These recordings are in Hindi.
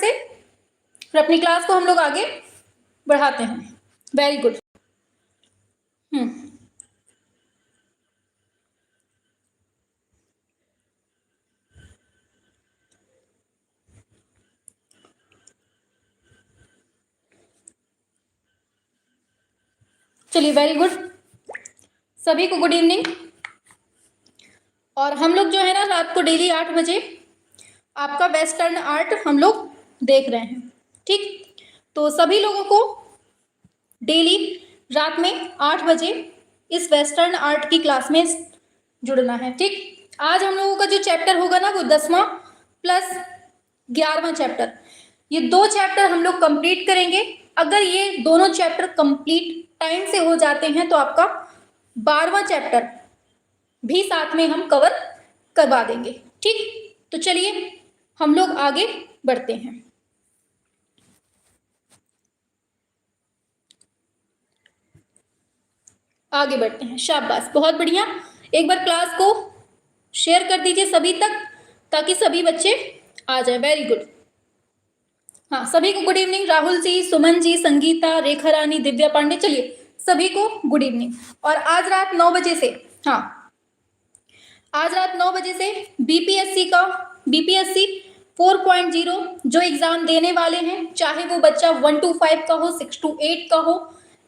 से, फिर अपनी क्लास को हम लोग आगे बढ़ाते हैं। Very good. चलिए, वेरी गुड, सभी को गुड इवनिंग। और हम लोग जो है ना रात को डेली 8 बजे आपका वेस्टर्न आर्ट हम लोग देख रहे हैं, ठीक। तो सभी लोगों को डेली रात में 8 बजे इस वेस्टर्न आर्ट की क्लास में जुड़ना है, ठीक। आज हम लोगों का जो चैप्टर होगा ना वो 10वां प्लस 11वां चैप्टर, ये 2 चैप्टर हम लोग कंप्लीट करेंगे। अगर ये दोनों चैप्टर कंप्लीट टाइम से हो जाते हैं तो आपका 12वां चैप्टर भी साथ में हम कवर करवा देंगे, ठीक। तो चलिए हम लोग आगे बढ़ते हैं। आगे बढ़ते हैं, शाबाश, बहुत बढ़िया। एक बार क्लास को शेयर कर दीजिए सभी तक ताकि सभी बच्चे आ जाए। Very good. हाँ, सभी को गुड इवनिंग। राहुल जी, सुमन जी, संगीता, रेखा रानी, दिव्या पांडे, चलिए सभी को गुड इवनिंग। और आज रात 9 बजे से, हाँ, आज रात 9 बजे से बीपीएससी 4.0 जो एग्जाम देने वाले हैं, चाहे वो बच्चा 1 to 5 का हो, 6 to 8 का हो,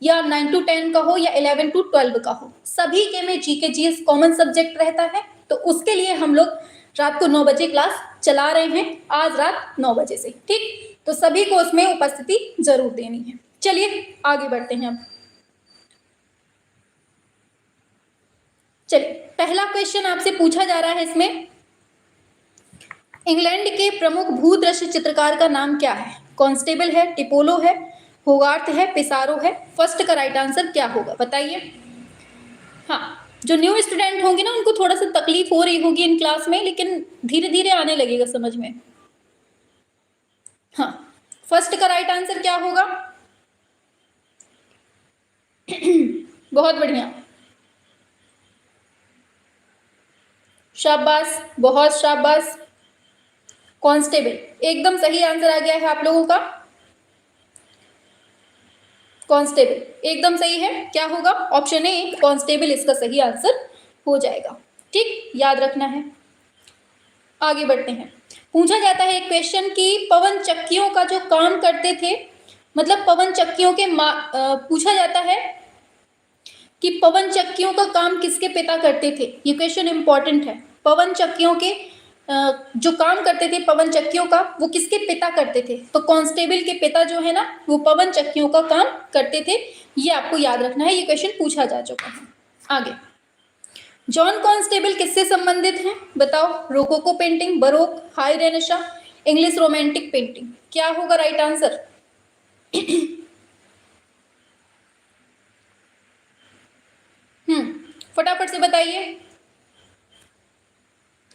या 9 to 10 का हो, या 11 to 12 का हो, सभी के में जीके जीएस कॉमन सब्जेक्ट रहता है। तो उसके लिए हम लोग रात को 9 बजे क्लास चला रहे हैं, आज रात 9 बजे से, ठीक। तो सभी को उसमें उपस्थिति जरूर देनी है। चलिए आगे बढ़ते हैं। अब चलिए, पहला क्वेश्चन आपसे पूछा जा रहा है इसमें, इंग्लैंड के प्रमुख भूदृश्य चित्रकार का नाम क्या है? कॉन्स्टेबल है, टिपोलो है, होगार्थ है, पिसारो है। फर्स्ट का राइट आंसर क्या होगा बताइए। हाँ, जो न्यू स्टूडेंट होंगे ना उनको थोड़ा सा तकलीफ हो रही होगी इन क्लास में, लेकिन धीरे धीरे आने लगेगा समझ में। हाँ, फर्स्ट का राइट आंसर क्या होगा? बहुत बढ़िया, शाबाश, बहुत शाबाश। कांस्टेबल एकदम सही आंसर आ गया है आप लोगों का। कांस्टेबल एकदम सही है। क्या होगा? ऑप्शन ए कांस्टेबल इसका सही आंसर हो जाएगा, ठीक, याद रखना है। आगे बढ़ते हैं। पूछा जाता है एक क्वेश्चन कि पवन चक्कियों का जो काम करते थे, मतलब पवन चक्कियों के पूछा जाता है कि पवन चक्कियों का काम किसके पिता करते थे। ये क्वेश्चन इंपॉर्टेंट है। पवन चक्कियों के जो काम करते थे पवन चक्कियों का, वो किसके पिता करते थे? तो कांस्टेबल के पिता जो है ना वो पवन चक्कियों का काम करते थे। ये आपको याद रखना है, ये क्वेश्चन पूछा जा चुका है। आगे, जॉन कांस्टेबल किससे संबंधित हैं बताओ? Rococo painting, baroque, high renaissance, English romantic painting. क्या होगा राइट आंसर? फटाफट से बताइए।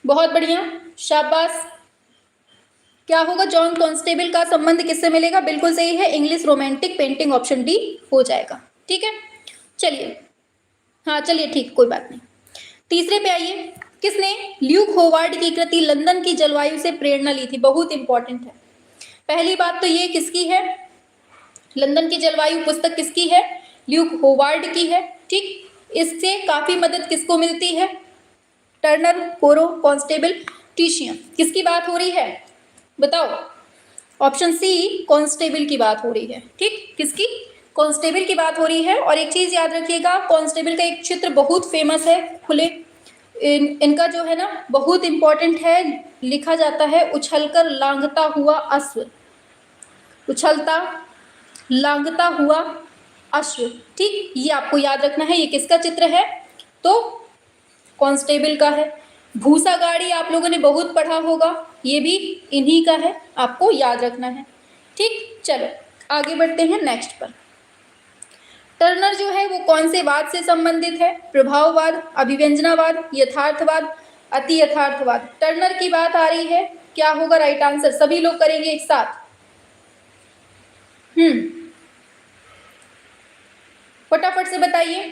बहुत बढ़िया, शाबाश। क्या होगा? जॉन कांस्टेबल का संबंध किससे मिलेगा? बिल्कुल सही है, English romantic painting, option D हो जाएगा, ठीक है। चलिए, हाँ चलिए ठीक, कोई बात नहीं। तीसरे पे आइए। किसने ल्यूक होवार्ड की कृति लंदन की जलवायु से प्रेरणा ली थी? बहुत इंपॉर्टेंट है। पहली बात तो ये किसकी है? लंदन की जलवायु पुस्तक किसकी है? ल्यूक होवार्ड की है, ठीक। इससे काफी मदद किसको मिलती है? टर्नर, कोरो, कांस्टेबल, टिशियन। किसकी बात हो रही है बताओ? ऑप्शन सी कांस्टेबल की बात हो रही है, ठीक। किसकी? कांस्टेबल की बात हो रही है। और एक चीज याद रखिएगा, कांस्टेबल का एक चित्र बहुत फेमस है, खुले इनका जो है ना बहुत इंपॉर्टेंट है। लिखा जाता है उछलकर लांघता हुआ अश्व, उछलता लांघता हुआ अश्व, ठीक। ये आपको याद रखना है। ये किसका चित्र है? तो कांस्टेबल का है। भूसा गाड़ी आप लोगों ने बहुत पढ़ा होगा, ये भी इन्हीं का है, आपको याद रखना है, ठीक। चलो आगे बढ़ते हैं नेक्स्ट पर। टर्नर जो है वो कौन से वाद से संबंधित है? प्रभाववाद, अभिव्यंजनावाद, यथार्थवाद, अति यथार्थवाद। टर्नर की बात आ रही है, क्या होगा राइट आंसर? सभी लोग करेंगे एक साथ। फटाफट से बताइए,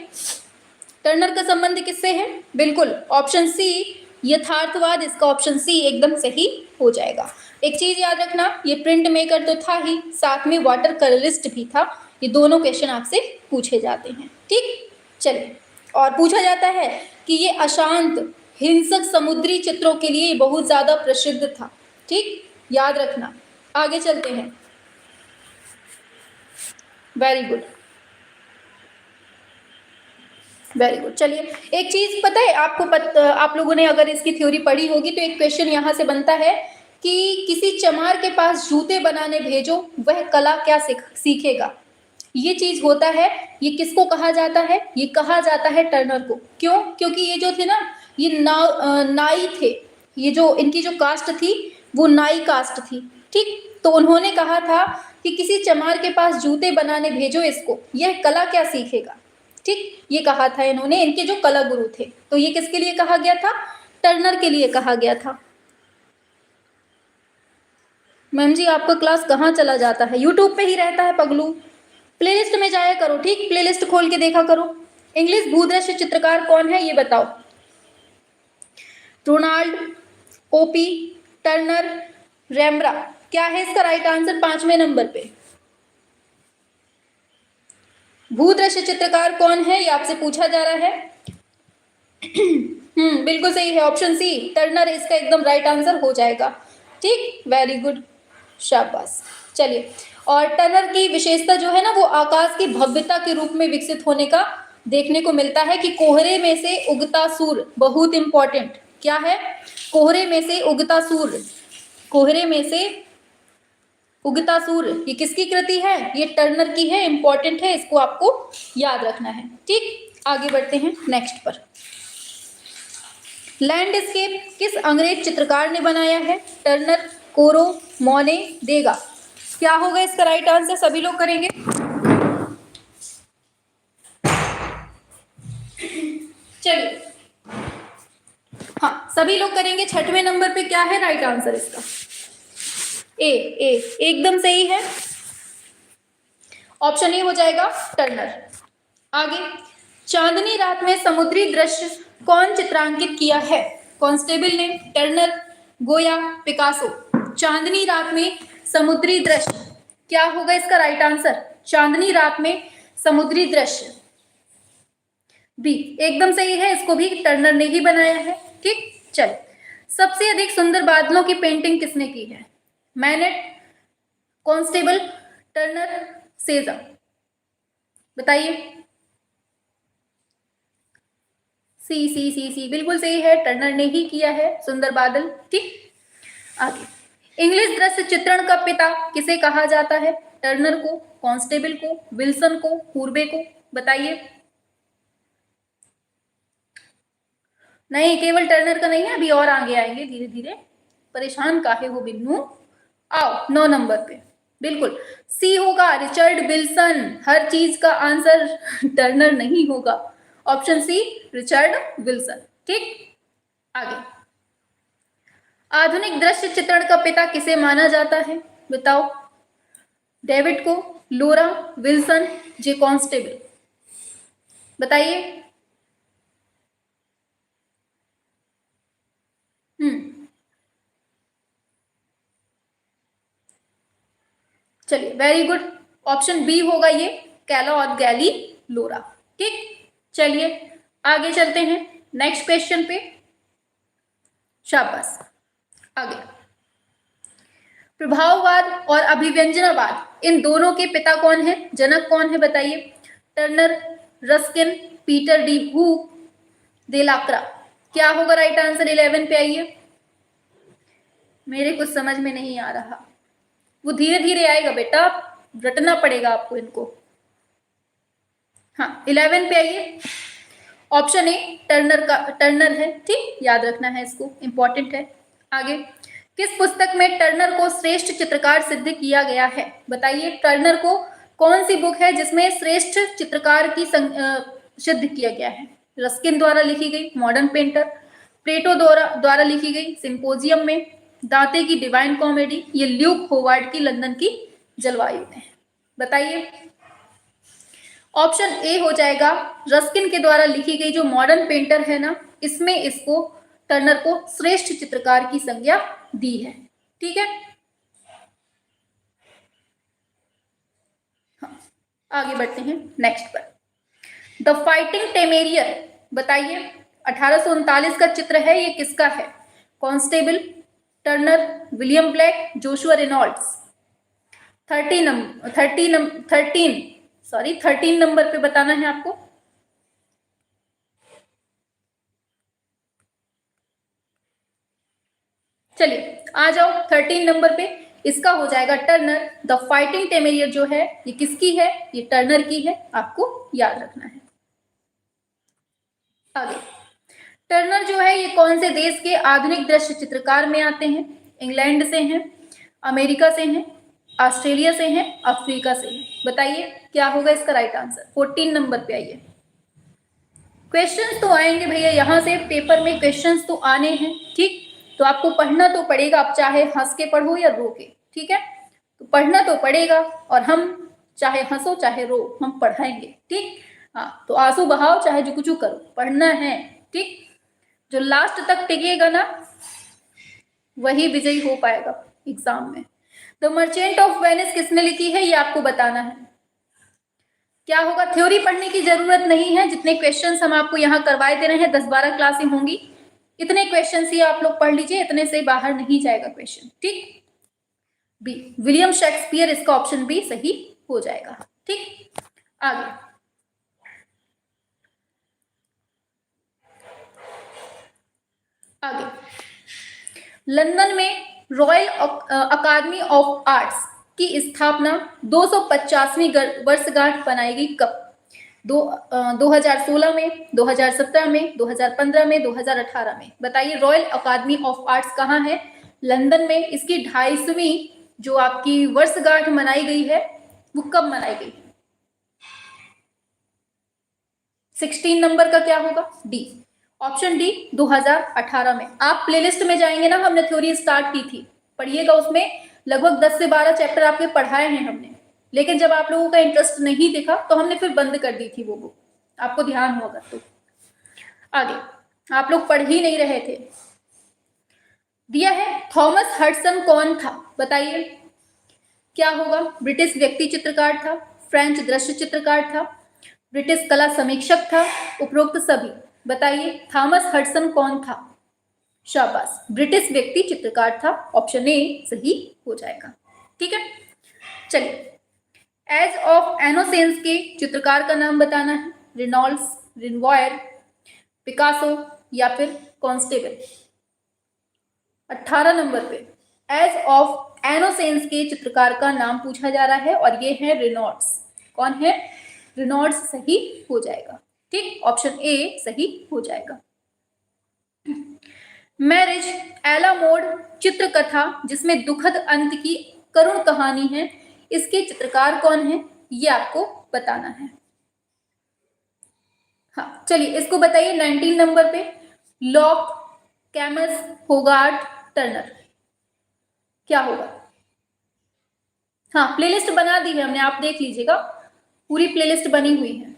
टर्नर का संबंध किससे है? बिल्कुल ऑप्शन सी यथार्थवाद, इसका ऑप्शन सी एकदम सही हो जाएगा। एक चीज याद रखना, ये प्रिंट मेकर तो था ही, साथ में वाटर कलरिस्ट भी था। ये दोनों क्वेश्चन आपसे पूछे जाते हैं, ठीक। चलिए, और पूछा जाता है कि ये अशांत हिंसक समुद्री चित्रों के लिए बहुत ज्यादा प्रसिद्ध था, ठीक, याद रखना। आगे चलते हैं। Very good, very good. चलिए, एक चीज पता है आपको, आप लोगों ने अगर इसकी थ्योरी पढ़ी होगी तो एक क्वेश्चन यहाँ से बनता है कि किसी चमार के पास जूते बनाने भेजो, वह कला क्या सीखेगा। ये चीज होता है, ये किसको कहा जाता है, ये कहा जाता है टर्नर को। क्यों? क्योंकि ये जो थे ना, ये नाई थे, ये जो इनकी जो कास्ट थी वो नाई कास्ट थी, ठीक। तो उन्होंने कहा था कि किसी चमार के पास जूते बनाने भेजो इसको, यह कला क्या सीखेगा, ठीक। ये कहा था इन्होंने, इनके जो कला गुरु थे। तो ये किसके लिए कहा गया था? टर्नर के लिए कहा गया था। मैम जी, आपका क्लास कहाँ चला जाता है? यूट्यूब पे ही रहता है पगलू, प्लेलिस्ट में जाया करो, ठीक, प्लेलिस्ट खोल के देखा करो। इंग्लिश भूदृश्य चित्रकार कौन है ये बताओ? Ronald, Opie, Turner, Rembrandt. क्या है इसका राइट आंसर 5वें नंबर पे? भूदृश्य चित्रकार कौन है ये आपसे पूछा जा रहा है। बिल्कुल सही है, ऑप्शन सी टर्नर इसका एकदम राइट आंसर हो जाएगा, ठीक, वेरी गुड, शाबाश। चलिए, और टर्नर की विशेषता जो है ना, वो आकाश की भव्यता के रूप में विकसित होने का देखने को मिलता है कि कोहरे में से उगता सूर्य, बहुत इंपॉर्टेंट, क्या है? कोहरे में से उगता सूर्य, कोहरे में से उगता सूर्य, ये किसकी कृति है? ये टर्नर की है, इंपॉर्टेंट है, इसको आपको याद रखना है, ठीक। आगे बढ़ते हैं नेक्स्ट पर। लैंडस्केप किस अंग्रेज चित्रकार ने बनाया है? टर्नर, कोरो, मोने, देगा। क्या होगा इसका राइट आंसर? सभी लोग करेंगे। चलिए, हाँ, सभी लोग करेंगे। 6वें नंबर पे क्या है राइट आंसर इसका? ए, एकदम सही है, ऑप्शन ए हो जाएगा टर्नर। आगे, चांदनी रात में समुद्री दृश्य कौन चित्रांकित किया है? कांस्टेबल ने, टर्नर, गोया, पिकासो। चांदनी रात में समुद्री दृश्य, क्या होगा इसका राइट आंसर? चांदनी रात में समुद्री दृश्य, बी एकदम सही है, इसको भी टर्नर ने ही बनाया है, ठीक। चल, सबसे अधिक सुंदर बादलों की पेंटिंग किसने की है? Manet, Constable, Turner, Cezanne. बताइए। सी सी सी सी बिल्कुल सही है, टर्नर ने ही किया है सुंदर बादल, ठीक। आगे, इंग्लिश दृश्य चित्रण का पिता किसे कहा जाता है? टर्नर को, कांस्टेबल को, विल्सन को, पूर्वे को। बताइए। नहीं, केवल टर्नर का नहीं है, अभी और आगे आएंगे धीरे धीरे, परेशान काहे हो बिन्नू। आओ 9 नंबर पे, बिल्कुल सी होगा, रिचर्ड विल्सन। हर चीज का आंसर टर्नर नहीं होगा, ऑप्शन सी रिचर्ड विल्सन, ठीक। आगे, आधुनिक दृश्य चित्रण का पिता किसे माना जाता है? बताओ। डेविड को, लोरा, विल्सन, जे कांस्टेबल। बताइए। चलिए, वेरी गुड, ऑप्शन बी होगा ये, कैला और गैली लोरा, ठीक। चलिए, आगे चलते हैं नेक्स्ट क्वेश्चन पे, शाबाश। आगे, प्रभाववाद और अभिव्यंजनावाद, इन दोनों के पिता कौन है? जनक कौन है? बताइए। टर्नर, रस्किन, पीटर डी हू, देलाक्रा। क्या होगा राइट आंसर? 11 पे आइए। मेरे कुछ समझ में नहीं आ रहा, वो धीरे धीरे आएगा बेटा, रटना पड़ेगा आपको इनको। हाँ, 11 पे आइए। ऑप्शन ए टर्नर है, ठीक, याद रखना है इसको, इंपॉर्टेंट है। आगे, किस पुस्तक में टर्नर को श्रेष्ठ चित्रकार सिद्ध किया गया है? बताइए। टर्नर को कौन सी बुक है जिसमें श्रेष्ठ चित्रकार की सिद्ध किया गया है? रस्किन द्वारा लिखी गई मॉडर्न पेंटर, प्लेटो द्वारा लिखी गई सिंपोजियम में, दांते की डिवाइन कॉमेडी, ये ल्यूक होवार्ड की लंदन की जलवायु में। बताइए। ऑप्शन ए हो जाएगा, रस्किन के द्वारा लिखी गई जो मॉडर्न पेंटर है ना, इसमें इसको टर्नर को श्रेष्ठ चित्रकार की संज्ञा दी है। ठीक है, हाँ, आगे बढ़ते हैं नेक्स्ट पर। द फाइटिंग टेमेरियर, बताइए 1839 का चित्र है, ये किसका है? Constable, Turner, William black, Joshua Reynolds. 13 number पे बताना है आपको। चलिए आ जाओ 13 नंबर पे, इसका हो जाएगा टर्नर। द फाइटिंग टेमेरियर जो है ये किसकी है? ये टर्नर की है, आपको याद रखना है। आगे, टर्नर जो है ये कौन से देश के आधुनिक दृश्य चित्रकार में आते हैं? इंग्लैंड से हैं, अमेरिका से हैं, ऑस्ट्रेलिया से हैं, अफ्रीका से हैं। बताइए क्या होगा इसका राइट आंसर। 14 नंबर पे आइए। क्वेश्चंस तो आएंगे भैया, यहाँ से पेपर में क्वेश्चंस तो आने हैं, ठीक, तो आपको पढ़ना तो पड़ेगा, आप चाहे हंस के पढ़ो या रो के, ठीक है, तो पढ़ना तो पड़ेगा, और हम चाहे हंसो चाहे रो हम पढ़ाएंगे, ठीक। हाँ, तो आंसू बहाओ चाहे जो कुछ करो, पढ़ना है, ठीक। जो लास्ट तक टिकेगा ना वही विजयी हो पाएगा एग्जाम में। द मर्चेंट ऑफ वेनिस किसने लिखी है, ये आपको बताना है। क्या होगा, थ्योरी पढ़ने की जरूरत नहीं है, जितने क्वेश्चंस हम आपको यहाँ करवाए दे रहे हैं, 10-12 क्लासें होंगी, इतने क्वेश्चंस ही आप लोग पढ़ लीजिए, इतने से बाहर नहीं जाएगा क्वेश्चन, ठीक। बी, विलियम शेक्सपियर, इसका ऑप्शन बी सही हो जाएगा, ठीक। आगे, आगे, लंदन में रॉयल अकादमी ऑफ आर्ट्स की स्थापना 250वीं वर्षगांठ बनाएगी कब? 2016 में, 2017 में, 2015 में, 2018 में। बताइए रॉयल अकादमी ऑफ आर्ट्स कहाँ है? लंदन में। इसकी 250वीं जो आपकी वर्षगांठ मनाई गई है वो कब मनाई गई? 16 नंबर का क्या होगा? डी, ऑप्शन डी 2018 में। आप प्लेलिस्ट में जाएंगे ना, हमने थ्योरी स्टार्ट की थी, पढ़िएगा, उसमें लगभग 10 से 12 चैप्टर आपके पढ़ाए हैं हमने, लेकिन जब आप लोगों का इंटरेस्ट नहीं दिखा तो हमने फिर बंद कर दी थी वो बुक, आपको ध्यान होगा तो। आगे, आप लोग पढ़ ही नहीं रहे थे। दिया है थॉमस हडसन कौन था? बताइए क्या होगा? ब्रिटिश व्यक्ति चित्रकार था, फ्रेंच दृश्य चित्रकार था, ब्रिटिश कला समीक्षक था, उपरोक्त सभी। बताइए थॉमस हडसन कौन था? शाबाश, ब्रिटिश व्यक्ति चित्रकार था, ऑप्शन ए सही हो जाएगा, ठीक है। चलिए, एज ऑफ एनोसेंस के चित्रकार का नाम बताना है। रेनॉल्ड्स, रिनवायर, पिकासो या फिर कॉन्स्टेबल। 18 नंबर पे एज ऑफ एनोसेंस के चित्रकार का नाम पूछा जा रहा है और ये है रेनॉल्ड्स। कौन है? रेनॉल्ड्स सही हो जाएगा, ठीक, ऑप्शन ए सही हो जाएगा। मैरिज एला मोड चित्रकथा जिसमें दुखद अंत की करुण कहानी है, इसके चित्रकार कौन है? ये आपको बताना है। हाँ चलिए इसको बताइए 19 नंबर पे। लॉक, कैमस, होगार्ट, टर्नर, क्या होगा? हाँ प्लेलिस्ट बना दी है हमने, आप देख लीजिएगा, पूरी प्लेलिस्ट बनी हुई है।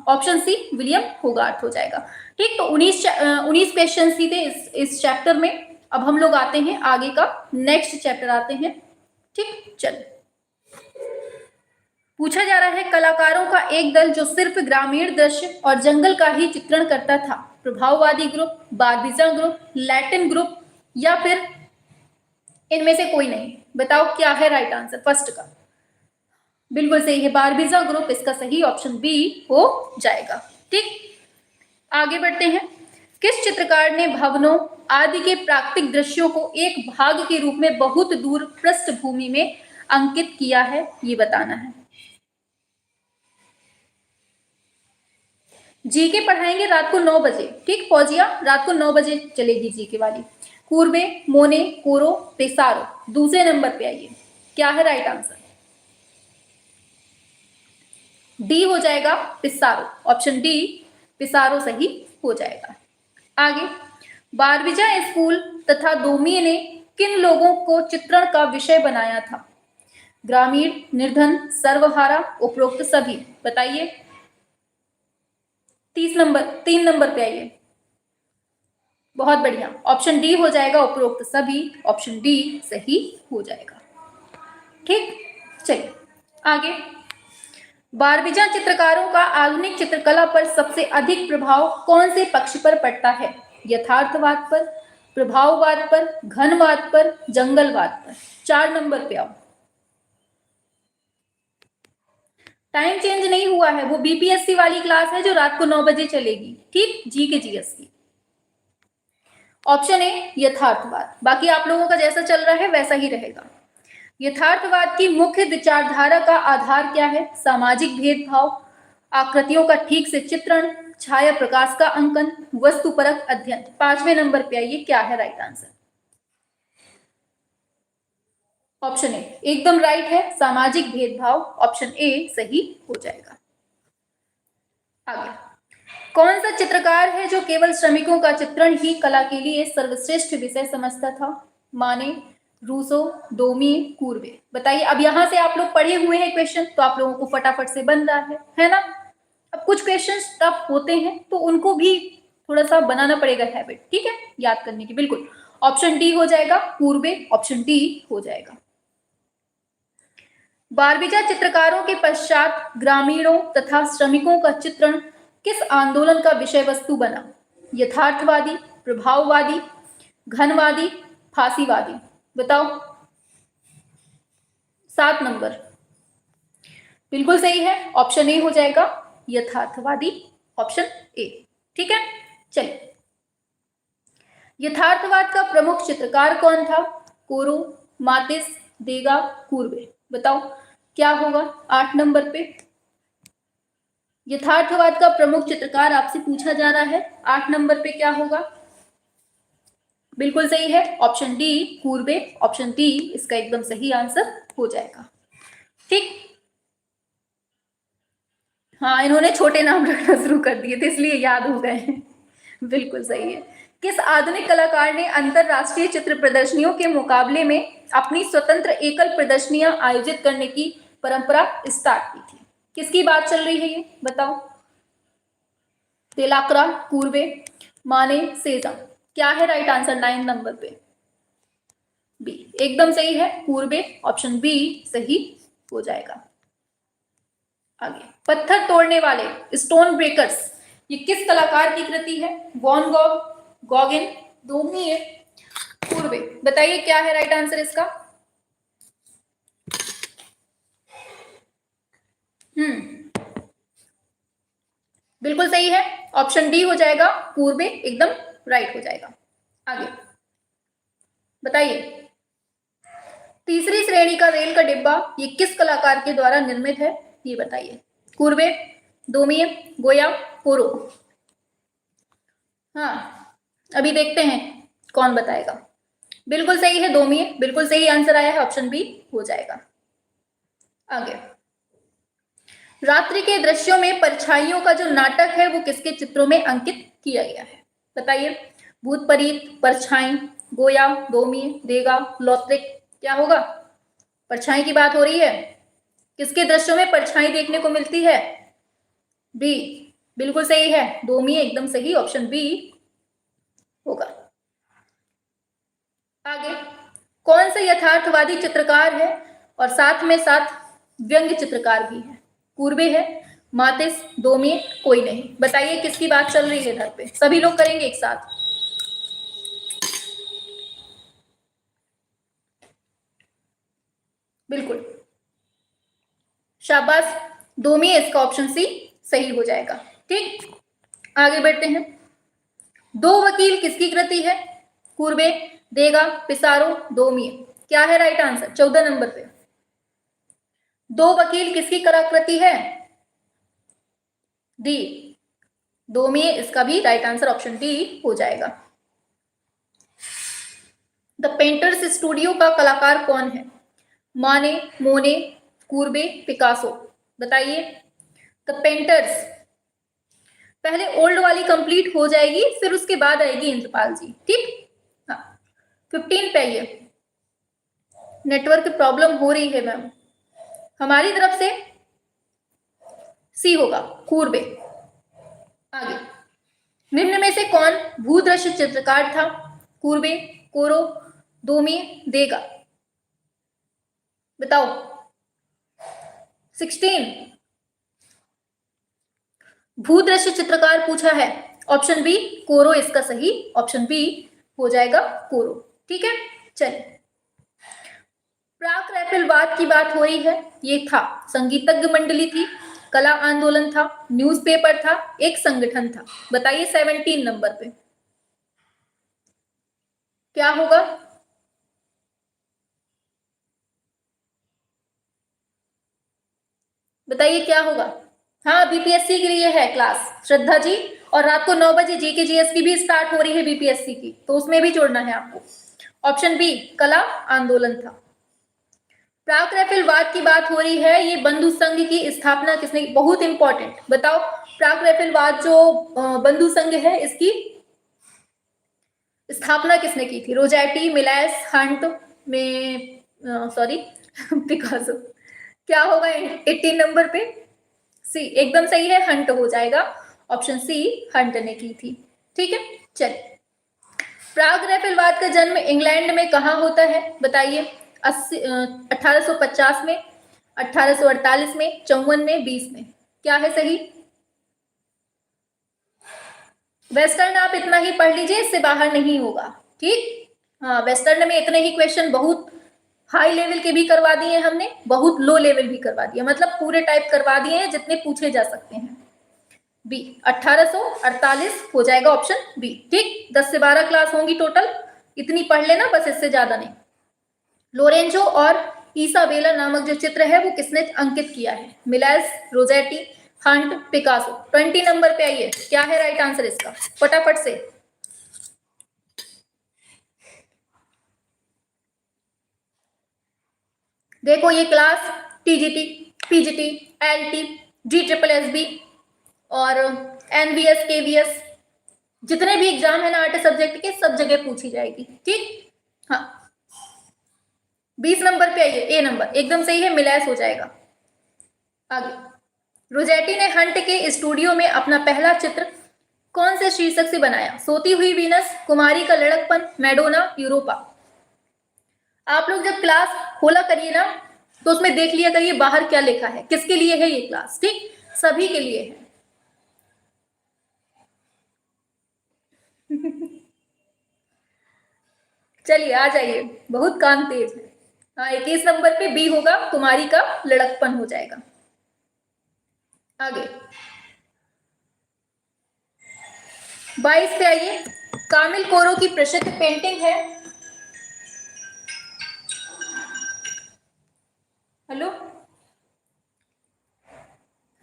ऑप्शन सी विलियम होगार्ट हो जाएगा, ठीक। तो 19 क्वेश्चन ही थे इस चैप्टर में। अब हम लोग आते हैं आगे का, नेक्स्ट चैप्टर आते हैं, ठीक। चलिए, पूछा जा रहा है कलाकारों का एक दल जो सिर्फ ग्रामीण दृश्य और जंगल का ही चित्रण करता था, प्रभाववादी ग्रुप, बारबीजा ग्रुप, लैटिन ग्रुप या फिर इनमें से कोई नहीं। बताओ क्या है राइट आंसर फर्स्ट का? बिल्कुल सही है, बारबीजा ग्रुप, इसका सही ऑप्शन बी हो जाएगा, ठीक। आगे बढ़ते हैं। किस चित्रकार ने भवनों आदि के प्राकृतिक दृश्यों को एक भाग के रूप में बहुत दूर पृष्ठभूमि में अंकित किया है, ये बताना है। जीके पढ़ाएंगे रात को 9 बजे, ठीक फौजिया, रात को 9 बजे चलेगी जीके वाली। कूर्बे, मोने, कोरो, पेसारो। दूसरे नंबर पे आइए, क्या है राइट आंसर? डी हो जाएगा, पिसारो, ऑप्शन डी पिसारो सही हो जाएगा। आगे, बारबीजा स्कूल तथा दोमी ने किन लोगों को चित्रण का विषय बनाया था? ग्रामीण, निर्धन, सर्वहारा, उपरोक्त सभी। बताइए 3 नंबर पे आइए। बहुत बढ़िया, ऑप्शन डी हो जाएगा उपरोक्त सभी, ऑप्शन डी सही हो जाएगा। ठीक, चलिए आगे। बारबीजा चित्रकारों का आधुनिक चित्रकला पर सबसे अधिक प्रभाव कौन से पक्ष पर पड़ता है? यथार्थवाद पर, प्रभाववाद पर, घनवाद पर, जंगलवाद पर। 4 नंबर पे आओ। टाइम चेंज नहीं हुआ है, वो बीपीएससी वाली क्लास है जो रात को 9 बजे चलेगी। ठीक, जी के जीएस की। ऑप्शन ए यथार्थवाद, बाकी आप लोगों का जैसा चल रहा है वैसा ही रहेगा। यथार्थवाद की मुख्य विचारधारा का आधार क्या है? सामाजिक भेदभाव, आकृतियों का ठीक से चित्रण, छाया प्रकाश का अंकन, वस्तुपरक अध्ययन। 5वें नंबर पे आइए, क्या है राइट आंसर? ऑप्शन ए एकदम राइट है, सामाजिक भेदभाव। ऑप्शन ए सही हो जाएगा। आगे, कौन सा चित्रकार है जो केवल श्रमिकों का चित्रण ही कला के लिए सर्वश्रेष्ठ विषय समझता था? माने, रूसो, डोमी, कूर्वे। बताइए। अब यहां से आप लोग पढ़े हुए हैं क्वेश्चन, तो आप लोगों को फटाफट से बन रहा है ना? अब कुछ क्वेश्चन टफ होते हैं तो उनको भी थोड़ा सा बनाना पड़ेगा हैबिट, ठीक है, याद करने की। बिल्कुल, ऑप्शन डी हो जाएगा कूर्वे, ऑप्शन डी हो जाएगा। बारबीजा चित्रकारों के पश्चात ग्रामीणों तथा श्रमिकों का चित्रण किस आंदोलन का विषय वस्तु बना? यथार्थवादी, प्रभाववादी, घनवादी, फांसीवादी। बताओ। 7 नंबर बिल्कुल सही है, ऑप्शन ए हो जाएगा यथार्थवादी, ऑप्शन ए। ठीक है, चलिए। यथार्थवाद का प्रमुख चित्रकार कौन था? कोरो, मातिस, देगा, कूर्वे। बताओ क्या होगा 8 नंबर पे? यथार्थवाद का प्रमुख चित्रकार आपसे पूछा जा रहा है, 8 नंबर पे क्या होगा? बिल्कुल सही है, ऑप्शन डी कूर्वे, ऑप्शन डी इसका एकदम सही आंसर हो जाएगा। ठीक, हाँ, इन्होंने छोटे नाम रखना शुरू कर दिए थे इसलिए याद हो गए हैं। बिल्कुल सही है। किस आधुनिक कलाकार ने अंतरराष्ट्रीय चित्र प्रदर्शनियों के मुकाबले में अपनी स्वतंत्र एकल प्रदर्शनियां आयोजित करने की परंपरा स्टार्ट की थी? किसकी बात चल रही है ये बताओ? तेलाक्रा, कूर्वे, माने, सेजा। क्या है राइट आंसर 9 नंबर पे? बी एकदम सही है, कूर्वे, ऑप्शन बी सही हो जाएगा। आगे, पत्थर तोड़ने वाले, स्टोन ब्रेकर्स, ये किस कलाकार की कृति है? Van Gogh, Gauguin, Daumier, Courbet. बताइए क्या है राइट आंसर इसका? बिल्कुल सही है, ऑप्शन डी हो जाएगा, कूर्वे एकदम राइट हो जाएगा। आगे बताइए, तीसरी श्रेणी का रेल का डिब्बा ये किस कलाकार के द्वारा निर्मित है? ये बताइए। कूर्वे, दोमी, गोया, कोरो। हाँ, अभी देखते हैं कौन बताएगा। बिल्कुल सही है, दोमी, बिल्कुल सही आंसर आया है, ऑप्शन बी हो जाएगा। आगे, रात्रि के दृश्यों में परछाइयों का जो नाटक है वो किसके चित्रों में अंकित किया गया है? बताइए। भूत परीत, परछाई, गोया, दोमी, देगा, लौत्रिक। क्या होगा? परछाई की बात हो रही है। किसके दृश्यों में परछाई देखने को मिलती है? बी बिल्कुल सही है, दोमी एकदम सही, ऑप्शन बी होगा। आगे, कौन सा यथार्थवादी चित्रकार है और साथ में साथ व्यंग्य चित्रकार भी है? कूर्वे है, मातिस, दोमी, कोई नहीं। बताइए किसकी बात चल रही है इधर पे? सभी लोग करेंगे एक साथ। बिल्कुल, शाबाश, दोमी, इसका ऑप्शन सी सही हो जाएगा। ठीक, आगे बढ़ते हैं। दो वकील किसकी कृति है? कूर्वे, देगा, पिसारो, दोमी। क्या है राइट आंसर 14 नंबर पे? दो वकील किसकी कलाकृति है? डी दोमी, इसका भी राइट आंसर ऑप्शन डी हो जाएगा। द पेंटर्स स्टूडियो का कलाकार कौन है? माने, मोने, कूर्वे, पिकासो। बताइए। द पेंटर्स, पहले ओल्ड वाली कंप्लीट हो जाएगी फिर उसके बाद आएगी इंद्रपाल जी। ठीक, हाँ 15 पे आइए। नेटवर्क प्रॉब्लम हो रही है मैम, हमारी तरफ से सी होगा, कूर्वे। आगे, निम्न में से कौन भूदृश्य चित्रकार था? कूर्बे, कोरो, दोमी, देगा। बताओ। 16 भूदृश्य चित्रकार पूछा है। ऑप्शन बी कोरो इसका सही ऑप्शन बी हो जाएगा कोरो। ठीक है, चलिए। प्राक रैफलवाद की बात हो रही है। ये था संगीतज्ञ मंडली थी, कला आंदोलन था, न्यूज़पेपर था, एक संगठन था। बताइए 17 नंबर पे क्या होगा? बताइए क्या होगा? हाँ, बीपीएससी के लिए है क्लास श्रद्धा जी, और रात को 9 बजे जीके जीएस की भी स्टार्ट हो रही है बीपीएससी की, तो उसमें भी जोड़ना है आपको। ऑप्शन बी कला आंदोलन था। प्राक रैफलवाद की बात हो रही है, ये बंधु संघ की स्थापना किसने? बहुत इंपॉर्टेंट, बताओ। प्राक रैफलवाद जो बंधु संघ है, इसकी स्थापना किसने की थी? रोजेटी, मिलेस, हंट में सॉरी पिकासो। क्या होगा 18 नंबर पे? सी एकदम सही है, हंट हो जाएगा। ऑप्शन सी हंट ने की थी। ठीक है, चलिए। प्राग रैफलवाद का जन्म इंग्लैंड में कहाँ होता है? बताइए। 1850 में, 1848 में, 54 में, 20 में। क्या है सही? वेस्टर्न आप इतना ही पढ़ लीजिए, इससे बाहर नहीं होगा। ठीक, हाँ, वेस्टर्न में इतने ही क्वेश्चन, बहुत हाई लेवल के भी करवा दिए हमने, बहुत लो लेवल भी करवा दिया, मतलब पूरे टाइप करवा दिए हैं जितने पूछे जा सकते हैं। बी 1848 हो जाएगा ऑप्शन बी। ठीक, 10 से 12 क्लास होंगी टोटल, इतनी पढ़ लेना बस, इससे ज्यादा नहीं। लोरेंजो और ईसाबेला नामक जो चित्र है वो किसने अंकित किया है? Malaise, Rossetti, Hunt, Picasso. 20 number पे आइए, क्या है राइट आंसर इसका? फटाफट से। देखो ये क्लास टीजीटी, पीजीटी, एलटी, जी ट्रिपल एसबी और एनवीएस, केवीएस, जितने भी एग्जाम है ना आर्ट सब्जेक्ट के, सब जगह पूछी जाएगी। ठीक, हाँ। 20 नंबर पे आइए, ए नंबर एकदम सही है, मिलेस हो जाएगा। आगे, रोजेटी ने हंट के स्टूडियो में अपना पहला चित्र कौन से शीर्षक से बनाया? सोती हुई वीनस, कुमारी का लड़कपन, मैडोना, यूरोपा। आप लोग जब क्लास खोला करिए ना, तो उसमें देख लिया करिए बाहर क्या लिखा है, किसके लिए है ये क्लास। ठीक, सभी के लिए है। चलिए आ जाइए, बहुत काम तेज है। हाँ, 21 नंबर पे बी होगा, कुमारी का लड़कपन हो जाएगा। आगे 22 पे आइए। कामिल कोरो की प्रसिद्ध पेंटिंग है। हेलो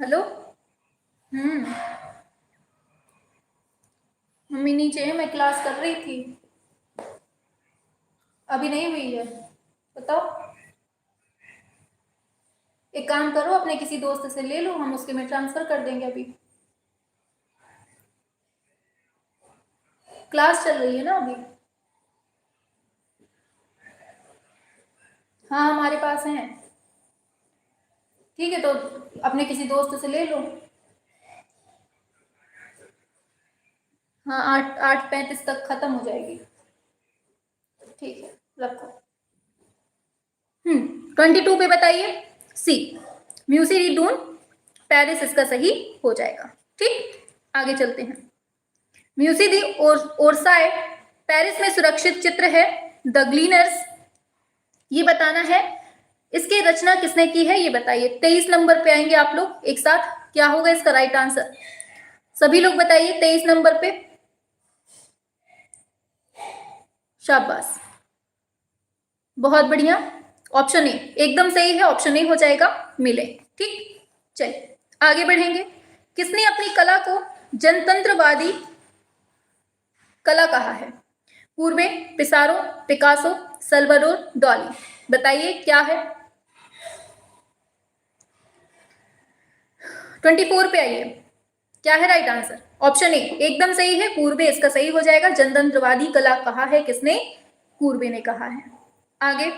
हेलो, मम्मी नीचे है, मैं क्लास कर रही थी, अभी नहीं हुई है। बताओ। एक काम करो, अपने किसी दोस्त से ले लो, हम उसके में ट्रांसफर कर देंगे। अभी क्लास चल रही है ना अभी। हाँ, हमारे पास हैं। ठीक है, तो अपने किसी दोस्त से ले लो। हाँ, 8:35 तक खत्म हो जाएगी। ठीक है, रखो। 22 पे बताइए। सी म्यूसिडून, पेरिस इसका सही हो जाएगा। ठीक, आगे चलते हैं। म्यूसी दी ओरसाए पेरिस में सुरक्षित चित्र है। द ग्लीनर्स, ये बताना है इसकी रचना किसने की है, ये बताइए। 23 नंबर पे आएंगे आप लोग एक साथ, क्या होगा इसका राइट आंसर? सभी लोग बताइए 23 नंबर पे। शाबाश, बहुत बढ़िया। ऑप्शन ए एकदम सही है, ऑप्शन ए हो जाएगा, मिले। ठीक, चलिए आगे बढ़ेंगे। किसने अपनी कला को जनतंत्रवादी कला कहा है? पूर्वे, पिसारो, पिकासो, सल्वाडोर डॉली। बताइए क्या है? 24 पे आइए, क्या है राइट आंसर? ऑप्शन ए एकदम सही है, पूर्वे इसका सही हो जाएगा। जनतंत्रवादी कला कहा है किसने? पूर्वे ने कहा है। आगे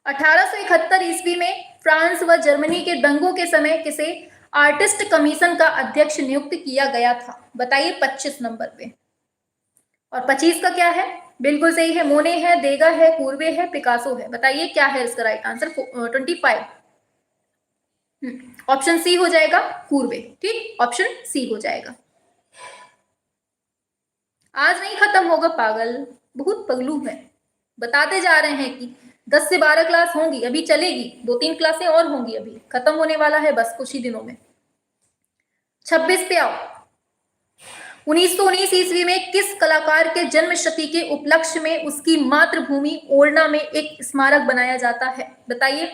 1871 ईस्वी में फ्रांस व जर्मनी के दंगों के समय किसे आर्टिस्ट कमीशन का अध्यक्ष नियुक्त किया गया था? बताइए 25 नंबर पे। और 25 का क्या है? बिल्कुल सही है, मोने है, देगा है, पूर्वे है, पिकासो है। बताइए क्या है इसका राइट आंसर? 25। ऑप्शन सी हो जाएगा, पूर्वे। ठीक, ऑप्शन सी हो जाएगा। आज नहीं खत्म होगा पागल, बहुत पगलू है। बताते जा रहे हैं कि 10 से 12 क्लास होंगी, अभी चलेगी, 2-3 क्लासें और होंगी, अभी खत्म होने वाला है बस कुछ ही दिनों में। 26 पे आओ। 1919 ईस्वी में किस कलाकार के जन्म शती के उपलक्ष्य में उसकी मातृभूमि ओरना में एक स्मारक बनाया जाता है? बताइए।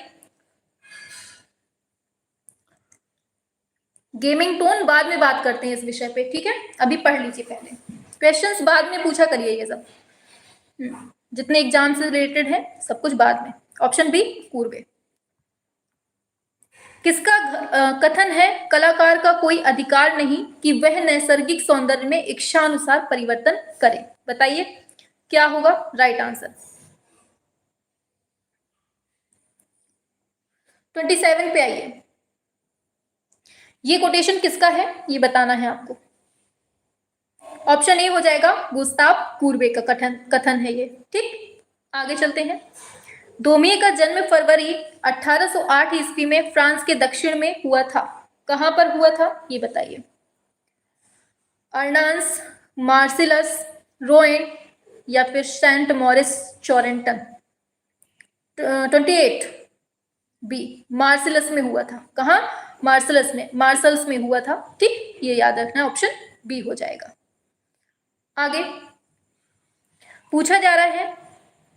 गेमिंग टोन बाद में बात करते हैं इस विषय पे, ठीक है? अभी पढ़ लीजिए पहले, क्वेश्चंस बाद में पूछा करिए ये सब। जितने एग्जाम से रिलेटेड है सब कुछ बाद में। ऑप्शन बी, पूर्वे। किसका कथन है कलाकार का कोई अधिकार नहीं कि वह नैसर्गिक सौंदर्य में इच्छानुसार परिवर्तन करे? बताइए क्या होगा राइट आंसर? 27 पे आइए। ये कोटेशन किसका है ये बताना है आपको। ऑप्शन ए हो जाएगा गुस्ताव कुर्बे का कथन है ये। ठीक, आगे चलते हैं। डोमिए का जन्म फरवरी 1808 ईस्वी में फ्रांस के दक्षिण में हुआ था। कहां पर हुआ था ये बताइए। अर्नान्स, मार्सिलस, रोएन या फिर सेंट मॉरिस चोरेंटन? 28 बी, मार्सिलस में हुआ था। कहां? मार्सलस में, मार्सल्स में हुआ था। ठीक, ये याद रखना, ऑप्शन बी हो जाएगा। आगे पूछा जा रहा है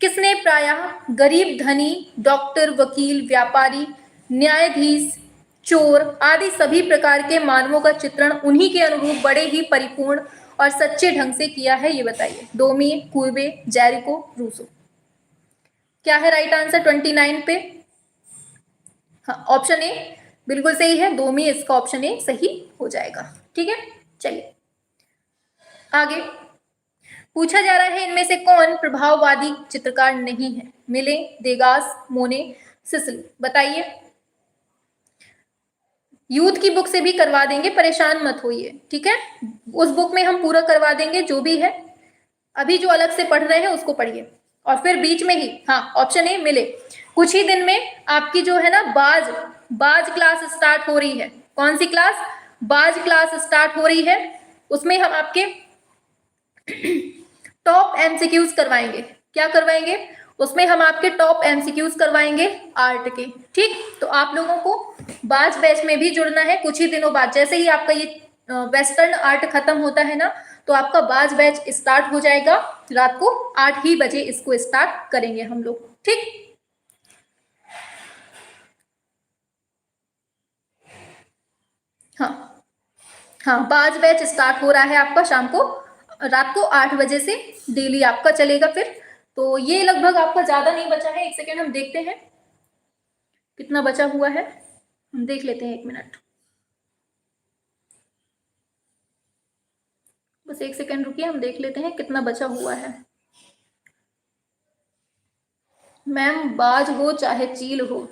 किसने प्रायः गरीब, धनी, डॉक्टर, वकील, व्यापारी, न्यायाधीश, चोर आदि सभी प्रकार के मानवों का चित्रण उन्हीं के अनुरूप बड़े ही परिपूर्ण और सच्चे ढंग से किया है? ये बताइए। डोमी, कुर्बे, जेरिको, रूसो? क्या है राइट आंसर 29 पे? हाँ, ऑप्शन ए बिल्कुल सही है, डोमी, इसका ऑप्शन ए सही हो जाएगा। ठीक है, चलिए आगे पूछा जा रहा है इनमें से कौन प्रभाववादी चित्रकार नहीं है? मिले, देगास, मोने, सिसिली? बताइए। यूथ की बुक से भी करवा देंगे, परेशान मत होइए, ठीक है? उस बुक में हम पूरा करवा देंगे जो भी है। अभी जो अलग से पढ़ रहे हैं उसको पढ़िए और फिर बीच में ही, हाँ, ऑप्शन ए मिले, कुछ ही दिन में आपकी जो है ना बाज क्लास स्टार्ट हो रही है। कौन सी क्लास? बाज क्लास स्टार्ट हो रही है। उसमें हम आपके टॉप एमसीक्यूज करवाएंगे। क्या करवाएंगे? उसमें हम आपके टॉप एमसीक्यूज करवाएंगे आर्ट के। ठीक, तो आप लोगों को बाज बैच में भी जुड़ना है कुछ ही दिनों बाद। जैसे ही आपका ये वेस्टर्न आर्ट खत्म होता है ना, तो आपका बाज बैच स्टार्ट हो जाएगा। रात को 8 ही बजे इसको स्टार्ट करेंगे हम लोग। ठीक, हाँ हाँ, बाज बैच स्टार्ट हो रहा है आपका शाम को, रात को 8 बजे से डेली आपका चलेगा फिर। तो ये लगभग आपका ज्यादा नहीं बचा है। एक सेकेंड हम देखते हैं कितना बचा हुआ है, हम देख लेते हैं, 1 मिनट, बस 1 सेकेंड रुकिए, हम देख लेते हैं कितना बचा हुआ है। मैम बाज हो चाहे चील हो,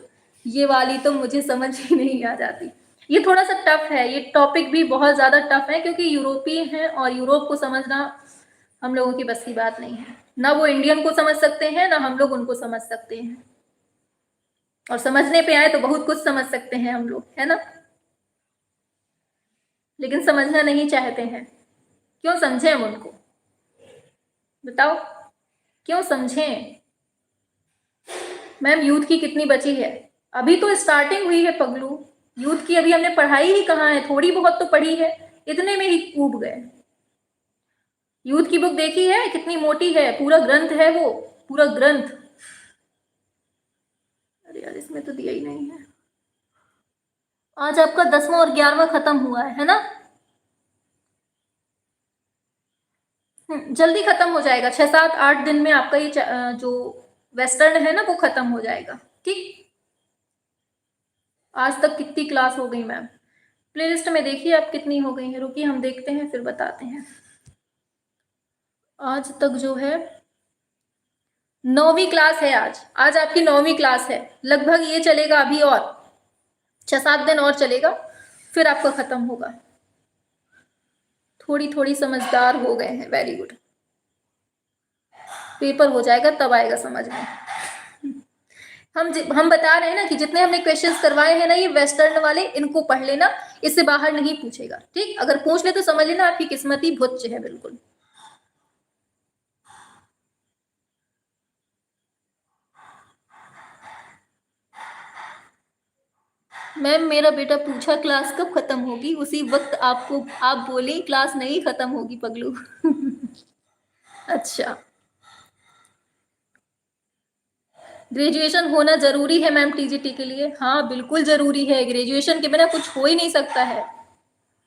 ये वाली तो मुझे समझ ही नहीं आ जाती। ये थोड़ा सा टफ है, ये टॉपिक भी बहुत ज़्यादा टफ है क्योंकि यूरोपीय है और यूरोप को समझना हम लोगों की बस की बात नहीं है। ना वो इंडियन को समझ सकते हैं, ना हम लोग उनको समझ सकते हैं। और समझने पे आए तो बहुत कुछ समझ सकते हैं हम लोग, है ना? लेकिन समझना नहीं चाहते हैं। क्यों समझें हम उनको? बताओ, क्यों समझें? मैम यूथ की कितनी बची है? अभी तो स्टार्टिंग हुई है पगलू। यूथ की अभी हमने पढ़ाई ही कहाँ है, थोड़ी बहुत तो पढ़ी है, इतने में ही कूद गए। यूथ की बुक देखी है कितनी मोटी है, पूरा ग्रंथ है वो, पूरा ग्रंथ। अरे यार, इसमें तो दिया ही नहीं है। आज आपका 10वां और 11वां खत्म हुआ है ना? जल्दी खत्म हो जाएगा, 6-7-8 दिन में आपका ये जो वेस्टर्न है ना वो खत्म हो जाएगा। ठीक, आज तक कितनी क्लास हो गई मैम? प्लेलिस्ट में देखिए आप कितनी हो गई है, रुकिए हम देखते हैं फिर बताते हैं। आज तक जो है 9वीं क्लास है। आज आपकी 9वीं क्लास है। लगभग ये चलेगा अभी और 6-7 दिन और चलेगा, फिर आपका खत्म होगा। थोड़ी थोड़ी समझदार हो गए हैं, वेरी गुड। पेपर हो जाएगा तब आएगा समझ में। हम बता रहे हैं ना कि जितने हमने क्वेश्चंस करवाए हैं ना ये वेस्टर्न वाले, इनको पढ़ लेना, इससे बाहर नहीं पूछेगा, ठीक। अगर पूछ ले तो समझ लेना आपकी किस्मत ही भुच्च है बिल्कुल। मैम मेरा बेटा पूछा क्लास कब खत्म होगी, उसी वक्त आप बोले क्लास नहीं खत्म होगी पगलू। अच्छा, ग्रेजुएशन होना जरूरी है मैम टीजीटी के लिए? हाँ बिल्कुल जरूरी है, ग्रेजुएशन के बिना कुछ हो ही नहीं सकता है,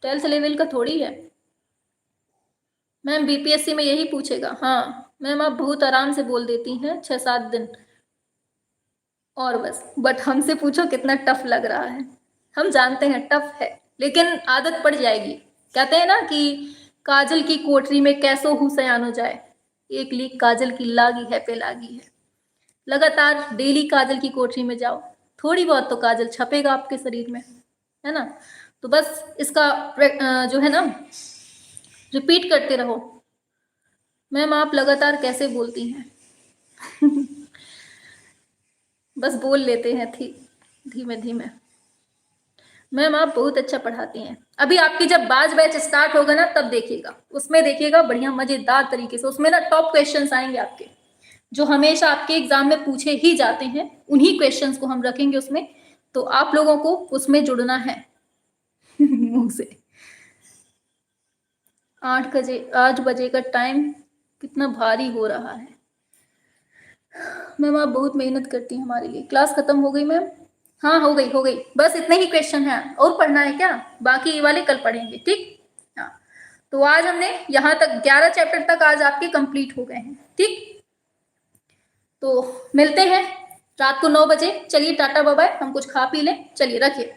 12th लेवल का थोड़ी है। मैम बीपीएससी में यही पूछेगा। हाँ मैम आप बहुत आराम से बोल देती हैं, 6-7 दिन और बस, बट हमसे पूछो कितना टफ लग रहा है। हम जानते हैं टफ है, लेकिन आदत पड़ जाएगी। कहते हैं ना कि काजल की कोठरी में कैसो हूँ सयान हो जाए, एक लीक काजल की लागी है पे लागी है। लगातार डेली काजल की कोठरी में जाओ, थोड़ी बहुत तो काजल छपेगा आपके शरीर में, है ना। तो बस इसका जो है ना रिपीट करते रहो। मैम आप लगातार कैसे बोलती हैं? बस बोल लेते हैं धीमे धीमे। मैम आप बहुत अच्छा पढ़ाती हैं। अभी आपकी जब बाज बैच स्टार्ट होगा ना तब देखिएगा, उसमें देखिएगा बढ़िया मजेदार तरीके से, उसमें ना टॉप क्वेश्चंस आएंगे आपके, जो हमेशा आपके एग्जाम में पूछे ही जाते हैं, उन्हीं क्वेश्चंस को हम रखेंगे उसमें। तो आप लोगों को उसमें जुड़ना है। मुंह से 8 बजे का टाइम कितना भारी हो रहा है। मैम आप बहुत मेहनत करती हैं हमारे लिए। क्लास खत्म हो गई मैम? हाँ हो गई हो गई, बस इतने ही क्वेश्चन हैं, और पढ़ना है क्या? बाकी ये वाले कल पढ़ेंगे, ठीक। हाँ तो आज हमने यहाँ तक 11 चैप्टर तक आज आपके कंप्लीट हो गए हैं, ठीक। तो मिलते हैं रात को 9 बजे। चलिए टाटा बाय बाय, हम कुछ खा पी लें, चलिए रखिए।